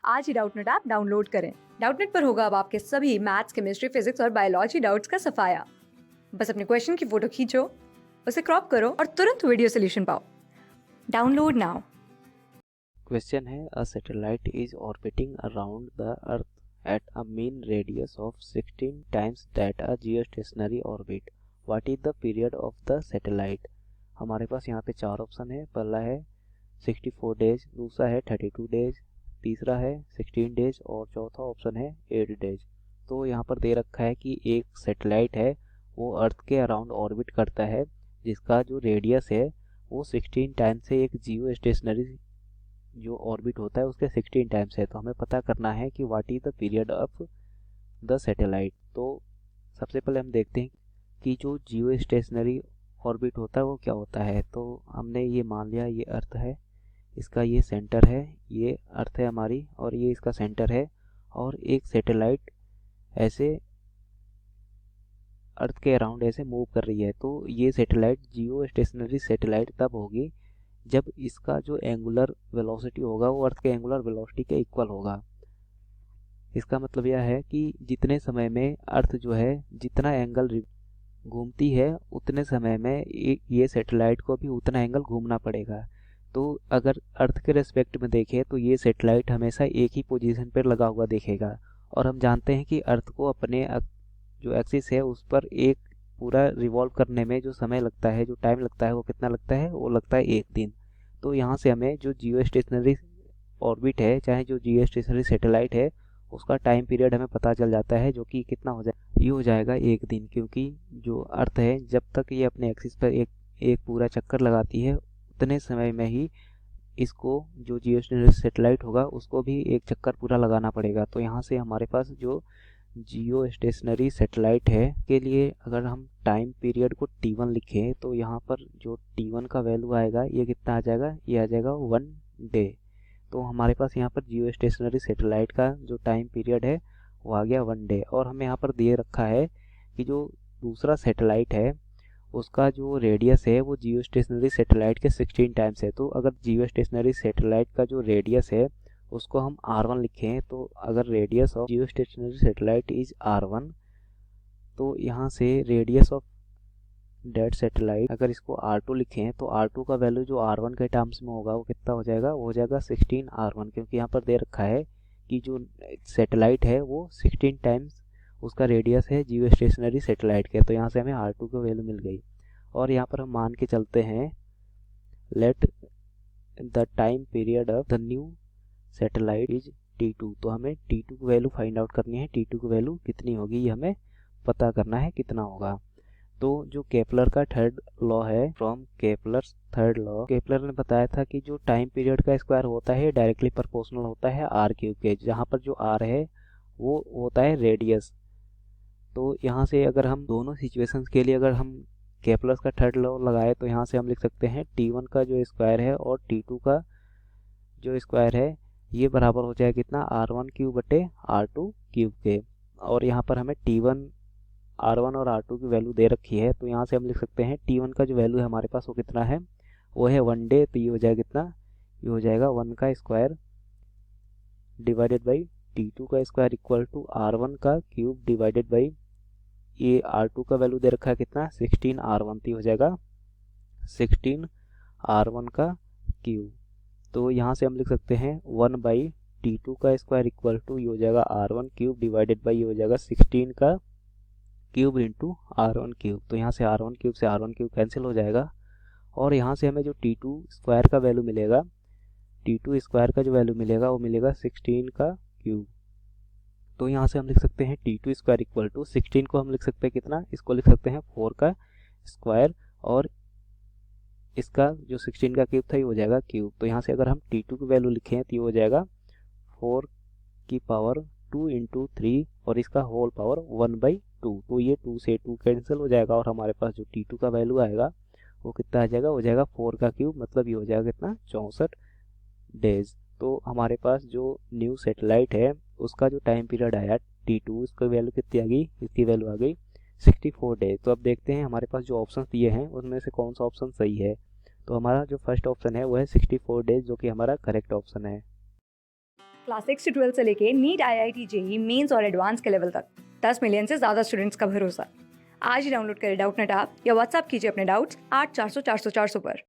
आज ही Doubtnut app download करें। Doubtnut पर होगा अब आपके सभी मैथ्स, केमिस्ट्री, फिजिक्स और बायोलॉजी डाउट्स का सफाया। बस अपने क्वेश्चन की फोटो खींचो, उसे क्रॉप करो और तुरंत वीडियो सोल्यूशन पाओ। Download now. क्वेश्चन है, a satellite is orbiting around the earth at a mean radius of 16 times that a geostationary orbit. What is the period of the satellite. हमारे पास यहाँ पे चार ऑप्शन है। पहला है 64 डेज, दूसरा है 32 डेज, तीसरा है 16 डेज और चौथा ऑप्शन है 8 डेज। तो यहाँ पर दे रखा है कि एक सैटेलाइट है वो अर्थ के अराउंड ऑर्बिट करता है जिसका जो रेडियस है वो 16 टाइम्स से एक जियो स्टेशनरी जो ऑर्बिट होता है उसके 16 टाइम्स है। तो हमें पता करना है कि what is the period of the satellite. तो सबसे पहले हम देखते हैं कि जो जियो स्टेशनरी ऑर्बिट होता है वो क्या होता है। तो हमने ये मान लिया ये अर्थ है, इसका ये सेंटर है, ये अर्थ है हमारी और ये इसका सेंटर है, और एक सैटेलाइट ऐसे अर्थ के अराउंड ऐसे मूव कर रही है। तो ये सैटेलाइट जियो स्टेशनरी सैटेलाइट तब होगी जब इसका जो एंगुलर वेलोसिटी होगा वो अर्थ के एंगुलर वेलोसिटी के इक्वल होगा। इसका मतलब यह है कि जितने समय में अर्थ जो है जितना एंगल घूमती है उतने समय में ये सैटेलाइट को भी उतना एंगल घूमना पड़ेगा। तो अगर अर्थ के रेस्पेक्ट में देखें तो ये सैटेलाइट हमेशा एक ही पोजीशन पर लगा हुआ दिखेगा, और हम जानते हैं कि अर्थ को अपने जो एक्सिस है उस पर एक पूरा रिवॉल्व करने में जो समय लगता है, जो टाइम लगता है, वो कितना लगता है, वो लगता है 1 दिन। तो यहाँ से हमें जो जियो स्टेशनरी ऑर्बिट है, चाहे जो जियो स्टेशनरी सैटेलाइट है, उसका टाइम पीरियड हमें पता चल जाता है, जो कि कितना हो जाए, ये हो जाएगा 1 दिन। क्योंकि जो अर्थ है जब तक ये अपने एक्सिस पर एक पूरा चक्कर लगाती है उतने समय में ही इसको जो जियो स्टेशनरी सैटेलाइट होगा उसको भी एक चक्कर पूरा लगाना पड़ेगा। तो यहाँ से हमारे पास जो जियो स्टेशनरी सैटेलाइट है के लिए अगर हम टाइम पीरियड को T1 लिखें तो यहाँ पर जो T1 का वैल्यू आएगा ये कितना आ जाएगा, ये आ जाएगा 1 डे। तो हमारे पास यहाँ पर जियो स्टेशनरी सैटेलाइट का जो टाइम पीरियड है वो आ गया 1 डे। और हमें यहाँ पर दिए रखा है कि जो दूसरा सैटेलाइट है उसका जो रेडियस है वो जियो स्टेशनरी सैटेलाइट के 16 टाइम्स है। तो अगर जियो स्टेशनरी सैटेलाइट का जो रेडियस है उसको हम R1 लिखें, तो अगर radius of Jio stationery satellite is R1, तो यहाँ से रेडियस ऑफ डेट सैटेलाइट अगर इसको R2 लिखें तो R2 का वैल्यू जो R1 के टर्म्स में होगा वो कितना हो जाएगा, वो हो जाएगा 16R1। क्योंकि यहाँ पर दे रखा है कि जो सैटेलाइट है वो 16 टाइम्स उसका रेडियस है जियो स्टेशनरी सैटेलाइट के। तो यहाँ से हमें R2 की वैल्यू मिल गई। और यहाँ पर हम मान के चलते हैं let the time period of the new satellite is T2। तो हमें T2 की वैल्यू फाइंड आउट करनी है। T2 की वैल्यू कितनी होगी ये हमें पता करना है कितना होगा। तो जो केपलर का थर्ड लॉ है, from Kepler's third law, Kepler ने बताया था कि जो टाइम पीरियड का स्क्वायर होता है डायरेक्टली प्रोपोर्शनल होता है R क्यूब के, जहाँ पर जो R है वो होता है रेडियस। तो यहाँ से अगर हम दोनों सिचुएशंस के लिए अगर हम केपलर्स का थर्ड लॉ लगाए तो यहाँ से हम लिख सकते हैं T1 का जो स्क्वायर है और T2 का जो स्क्वायर है ये बराबर हो जाएगा कितना, R1 क्यूब बटे R2 क्यूब के। और यहाँ पर हमें T1 R1 और R2 की वैल्यू दे रखी है, तो यहाँ से हम लिख सकते हैं T1 का जो वैल्यू है हमारे पास वो कितना है, वो है 1 डे। तो ये हो जाएगा कितना, ये हो जाएगा 1 का स्क्वायर डिवाइडेड बाई T2 का स्क्वायर इक्वल टू R1 का क्यूब डिवाइडेड बाई ये R2 का वैल्यू दे रखा है कितना, 16R1। तो हो जाएगा 16R1 का क्यूब। तो यहाँ से हम लिख सकते हैं 1 बाई T2 का स्क्वायर इक्वल टू ये हो जाएगा R1 क्यूब डिवाइडेड बाई ये हो जाएगा 16 का क्यूब इंटू R1 क्यूब। तो यहाँ से R1 क्यूब से R1 क्यूब कैंसिल हो जाएगा, और यहाँ से हमें जो T2 स्क्वायर का वैल्यू मिलेगा, T2 स्क्वायर का जो वैल्यू मिलेगा वो मिलेगा 16 का क्यूब। तो यहाँ से हम लिख सकते हैं T2 स्क्वायर इक्वल टू 16 को हम लिख सकते हैं कितना, इसको लिख सकते हैं 4 का स्क्वायर, और इसका जो 16 का क्यूब था ये हो जाएगा क्यूब। तो यहाँ से अगर हम T2 की वैल्यू लिखें तो ये हो जाएगा 4 की पावर 2 इंटू 3 और इसका होल पावर 1/2। तो ये 2 से 2 कैंसिल हो जाएगा, और हमारे पास जो T2 का वैल्यू आएगा वो कितना आ जाएगा, हो जाएगा 4 का क्यूब, मतलब ये हो जाएगा कितना, 64 डेज। तो हमारे पास जो न्यू सैटेलाइट है उसका जो टाइम पीरियड आया T2, इसकी वैल्यू कितनी आ गई, इसकी वैल्यू आ गई 64 डेज। तो अब देखते हैं हमारे पास जो ऑप्शन दिए हैं उसमें से कौन सा ऑप्शन सही है। तो हमारा जो फर्स्ट ऑप्शन है वो है 64 डेज, जो कि हमारा करेक्ट ऑप्शन है। क्लास 6 से 12 से लेके नीट, IIT, जेई मेंस और एडवांस के लेवल तक 10 मिलियन से ज़्यादा स्टूडेंट्स का भरोसा। आज ही डाउनलोड करें डाउटनेट ऐप या व्हाट्सएप कीजिए अपने डाउट्स 8400 400 400 पर।